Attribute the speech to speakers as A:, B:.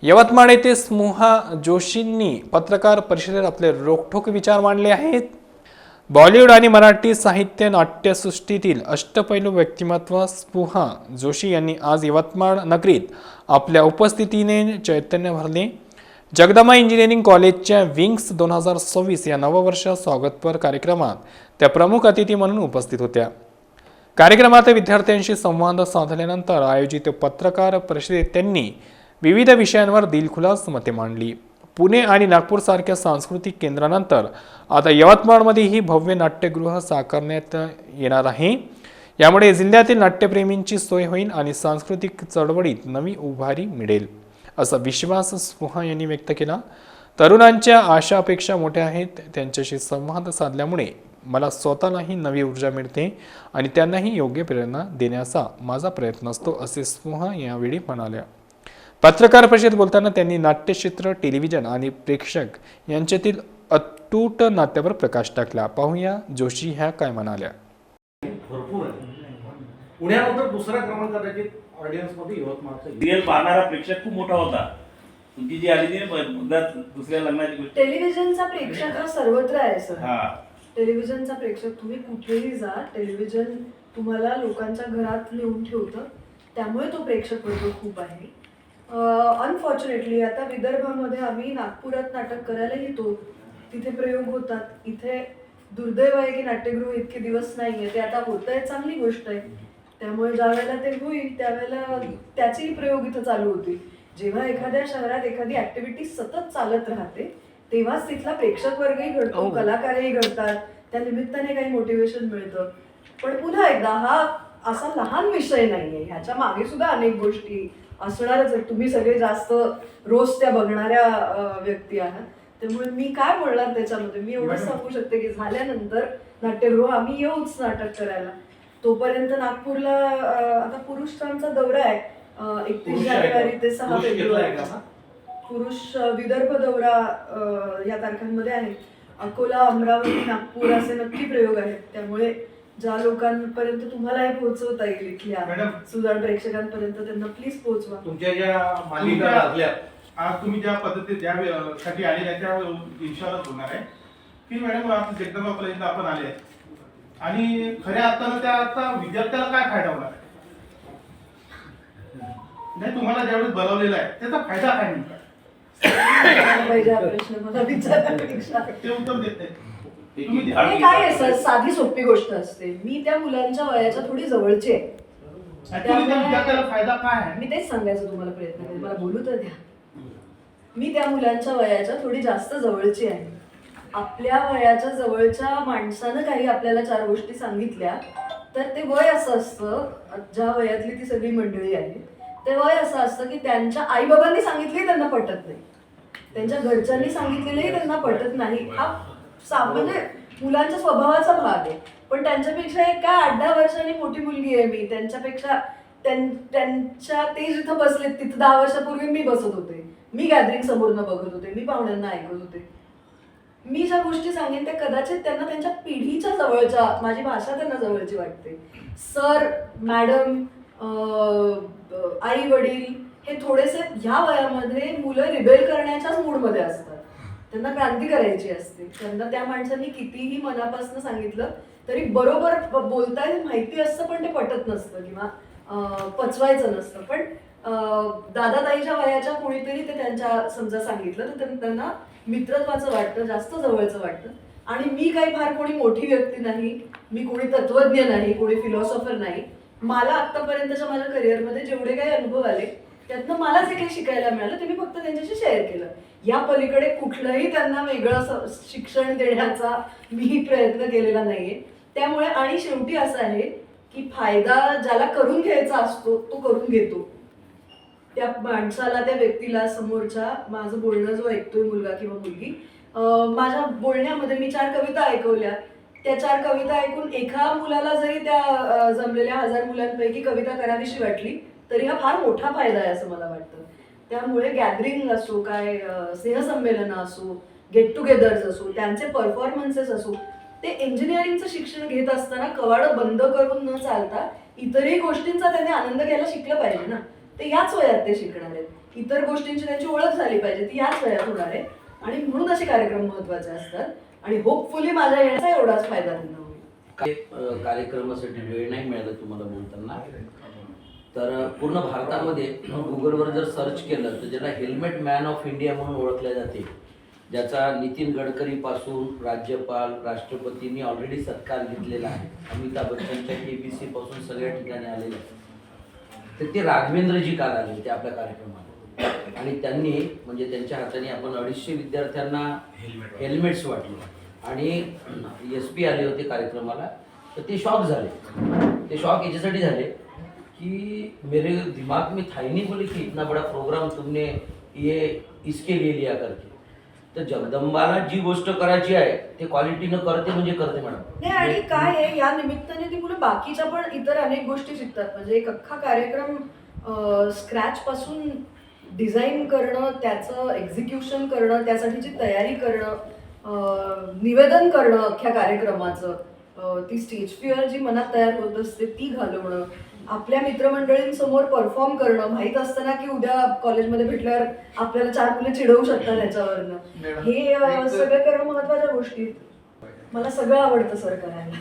A: यवतमाळ येथे स्मुहा जोशींनी पत्रकार परिषदेत आपले रोखठोक विचार मांडले आहेत. बॉलिवूड आणि मराठी साहित्य नाट्यसृष्टीतील अष्टपैलू व्यक्तिमत्व स्मुहा जोशी यांनी आज यवतमाळ नगरीत आपल्या उपस्थितीने चैतन्य भरले. जगदंबा इंजिनिअरिंग कॉलेजच्या विंग्स 2026 या नववर्ष स्वागतपर कार्यक्रमात त्या प्रमुख अतिथी म्हणून उपस्थित होत्या. कार्यक्रमात विद्यार्थ्यांशी संवाद साधल्यानंतर आयोजित पत्रकार परिषदेत त्यांनी विविध विषयांवर दिलखुलास मते मांडली. पुणे आणि नागपूरसारख्या सांस्कृतिक केंद्रानंतर आता यवतमाळमध्येही भव्य नाट्यगृह साकारण्यात येणार आहे. यामुळे जिल्ह्यातील नाट्यप्रेमींची सोय होईल आणि सांस्कृतिक चळवळीत नवी उभारी मिळेल, असा विश्वास स्मुहा यांनी व्यक्त केला. तरुणांच्या आशा अपेक्षा मोठ्या आहेत. त्यांच्याशी संवाद साधल्यामुळे मला स्वतःलाही नवी ऊर्जा मिळते आणि त्यांनाही योग्य प्रेरणा देण्याचा माझा प्रयत्न असतो, असे स्मुहा यावेळी म्हणाल्या. पत्रकार परिषदेत बोलताना त्यांनी नाट्यचित्र, टेलिव्हिजन आणि प्रेक्षक यांच्यातील अतूट नात्यावर प्रकाश टाकला. पाहूया जोशी ह्या काय म्हणाल्या.
B: भरपूर आहे. पुण्यानंतर दुसरा क्रमांक कदाचित ऑडियन्स मध्ये यवतमाळचा
C: सिरियल पाहणारा प्रेक्षक खूप मोठा होता. तुमची जी आली ती दुसऱ्या लग्नाची गोष्ट.
D: टेलिव्हिजनचा प्रेक्षक हा सर्वत्र आहे सर.
C: हा,
D: टेलिव्हिजनचा प्रेक्षक तुम्ही कुठेही जा, टेलिव्हिजन तुम्हाला लोकांच्या घरात नेऊन ठेवतं. त्यामुळे तो प्रेक्षक वर्ग खूप आहे. अनफॉर्च्युनेटली आता विदर्भामध्ये आम्ही नागपुरात नाटक करायला येतो, तिथे प्रयोग होतात. इथे दुर्दैव आहे की नाट्यगृह इतके दिवस नाहीये. ते आता होत आहे, चांगली गोष्ट आहे. त्यामुळे ज्या वेळेला ते होईल त्यावेळेला त्याचीही प्रयोग इथं चालू होतील. जेव्हा एखाद्या शहरात एखादी ऍक्टिव्हिटी सतत चालत राहते तेव्हाच तिथला प्रेक्षक वर्गही घडतो, कलाकारही घडतात, त्या निमित्ताने काही मोटिवेशन मिळतं. पण पुन्हा एकदा हा असा लहान विषय नाहीये, ह्याच्या मागे सुद्धा अनेक गोष्टी असणारच आहेत. तुम्ही सगळे जास्त रोज त्या बघणाऱ्या व्यक्ती आहात, त्यामुळे मी काय बोलणार त्याच्यामध्ये. मी एवढंच सांगू शकते की झाल्यानंतर नाट्यगृह आम्ही येऊच नाटक करायला. तोपर्यंत नागपूरला आता पुरुषांचा दौरा आहे 31 जानेवारी ते 6 फेब्रुवारी. पुरुष विदर्भ दौरा या तारखांमध्ये आहे. अकोला, अमरावती, नागपूर असे नक्की प्रयोग आहेत. त्यामुळे ज्या लोकांपर्यंत तुम्हाला हे पोहोचवता येईल इथल्या सुजाण प्रेक्षकांपर्यंत त्यांना प्लीज पोहोचवा.
B: तुमच्या ज्या मालिका लागल्या आज तुम्ही ज्या पद्धती ज्यासाठी आले त्याच्या विषयावरच होणार आहे की मॅडम आता जगदंबा कॉलेजला आपण आले आणि खऱ्या अर्थानं त्या आता विद्यार्थ्याला काय फायदा होणार आहे, नाही तुम्हाला ज्यावेळेस बोलावलेलं आहे त्याचा फायदा काय नेमका
D: प्रश्न मला विचारण्यापेक्षा
B: ते उत्तर देत नाही.
D: हे काय आहे सर, साधी सोपी गोष्ट असते. मी त्या मुलांच्या वयाच्या थोडी जवळची आहे.
B: विद्यार्थ्याला फायदा काय आहे
D: मी तेच सांगायचं तुम्हाला प्रयत्न करते, मला बोलू तर द्या. मी त्या मुलांच्या वयाच्या थोडी जास्त जवळची आहे. आपल्या वयाच्या जवळच्या माणसानं काही आपल्याला 4 गोष्टी सांगितल्या तर ते वय असं असतं, ज्या वयातली ती सगळी मंडळी आहे ते वय असं असतं की त्यांच्या आई बाबांनी सांगितले त्यांना पटत नाही, त्यांच्या घरच्यांनी सांगितलेलंही त्यांना पटत नाही. हा म्हणजे मुलांच्या स्वभावाचा भाग आहे. पण त्यांच्यापेक्षा एक काय 8-10 वर्षांनी मोठी मुलगी आहे मी. त्यांच्यापेक्षा त्यांच्या ते जिथं बसले तिथं 10 वर्षापूर्वी मी बसत होते. मी गॅदरिंग समोरनं बघत होते, मी पाहुण्यांना ऐकत होते. मी ज्या गोष्टी सांगेन त्या कदाचित त्यांना त्यांच्या पिढीच्या जवळच्या, माझी भाषा त्यांना जवळची वाटते. सर, मॅडम, आई वडील हे थोडेसे ह्या वयामध्ये मुलं रिबेल करण्याच्याच मूडमध्ये असतात. त्यांना क्रांती करायची असते. त्यांना त्या माणसांनी कितीही मनापासून सांगितलं तरी बरोबर बोलताय माहिती असतं, पण ते पटत नसतं किंवा पचवायचं नसतं. पण दादा-ताईच्या वयाच्या कोणीतरी ते त्यांच्या समजा सांगितलं तर त्यांना मित्रत्वाचं वाटतं, जास्त जवळचं वाटतं. आणि मी काही फार कोणी मोठी व्यक्ती नाही, मी कोणी तत्वज्ञ नाही, कोणी फिलॉसॉफर नाही. मला आतापर्यंतच्या माझ्या करिअरमध्ये जेवढे काही अनुभव आले त्यातनं मला जे काही शिकायला मिळालं ते मी फक्त त्यांच्याशी शेअर केलं. या पलीकडे कुठलंही त्यांना वेगळं शिक्षण देण्याचा मी प्रयत्न केलेला नाहीये. त्यामुळे आणि शेवटी असं आहे की फायदा ज्याला करून घ्यायचा असतो तो करून घेतो. त्या माणसाला, त्या व्यक्तीला, समोरच्या माझं बोलणं जो ऐकतोय मुलगा किंवा मुलगी, माझ्या बोलण्यामध्ये मी 4 कविता ऐकवल्या. त्या 4 कविता ऐकून एका मुलाला जरी त्या जमलेल्या 1000 मुलांपैकी कविता करावीशी वाटली तरी हा फार मोठा फायदा आहे असं मला वाटतं. त्यामुळे गॅदरिंग असो, काय स्नेहसंमेलनं असो, गेट टुगेदर्स असो, त्यांचे परफॉर्मन्सेस असो, ते इंजिनिअरिंगचं शिक्षण घेत असताना कवाडं बंद करून न चालता इतरही गोष्टींचा त्यांनी आनंद घ्यायला शिकलं पाहिजे ना. ते याच वयात ते शिकणार आहेत. इतर गोष्टींची त्यांची ओळख झाली पाहिजे, ती याच वयात होणार आहे. आणि म्हणून असे कार्यक्रम महत्वाचे असतात. आणि होपफुली माझ्या येण्याचा एवढाच फायदा त्यांना होईल.
E: कार्यक्रमासाठी वेळ नाही मिळाला तुम्हाला बोलताना. तर पूर्ण भारतामध्ये गुगलवर जर सर्च केलं तर ज्याला हेल्मेट मॅन ऑफ इंडिया म्हणून ओळखले जाते, ज्याचा नितीन गडकरी पासून राज्यपाल राष्ट्रपतींनी ऑलरेडी सत्कार घेतलेला आहे, अमिताभ बच्चनच्या KBC पासून सगळ्या ठिकाणी आलेले आहे. तर ते राघवेंद्रजी काल आले होते आपल्या कार्यक्रमाला आणि त्यांनी म्हणजे त्यांच्या हाताने आपण 250 विद्यार्थ्यांना हेल्मेट्स वाटले आणि SP आले होते कार्यक्रमाला. तर ते शॉक झाले. ते शॉक याच्यासाठी झाले कि मेरे दिमाग में था ही नहीं, बोले कि इतना बड़ा प्रोग्राम तुमने ये इसके लिए लिया करके. तर जगदंबाला जी गोष्ट करायची आहे ते क्वालिटीनं करते म्हणजे करते मॅडम.
D: नाही आणि काय आहे, या निमित्ताने ती मुलं बाकीच्या पण इतर अनेक गोष्टी शिकतात. म्हणजे एक अख्खा कार्यक्रम स्क्रॅच पासून डिझाईन करणं, त्याचं एक्झिक्युशन करणं, त्यासाठीची तयारी करणं, निवेदन करणं अख्ख्या कार्यक्रमाचं, ती स्टेज फिअर जी मनात तयार होत असते ती घालवणं, आपल्या मित्रमंडळींसमोर परफॉर्म करणं, माहीत असताना की उद्या कॉलेजमध्ये भेटल्यावर आपल्याला 4 मुलं चिडवू शकतात ह्याच्यावरनं, हे सगळं करणं महत्वाच्या गोष्टी. मला सगळं आवडतं सर करायला.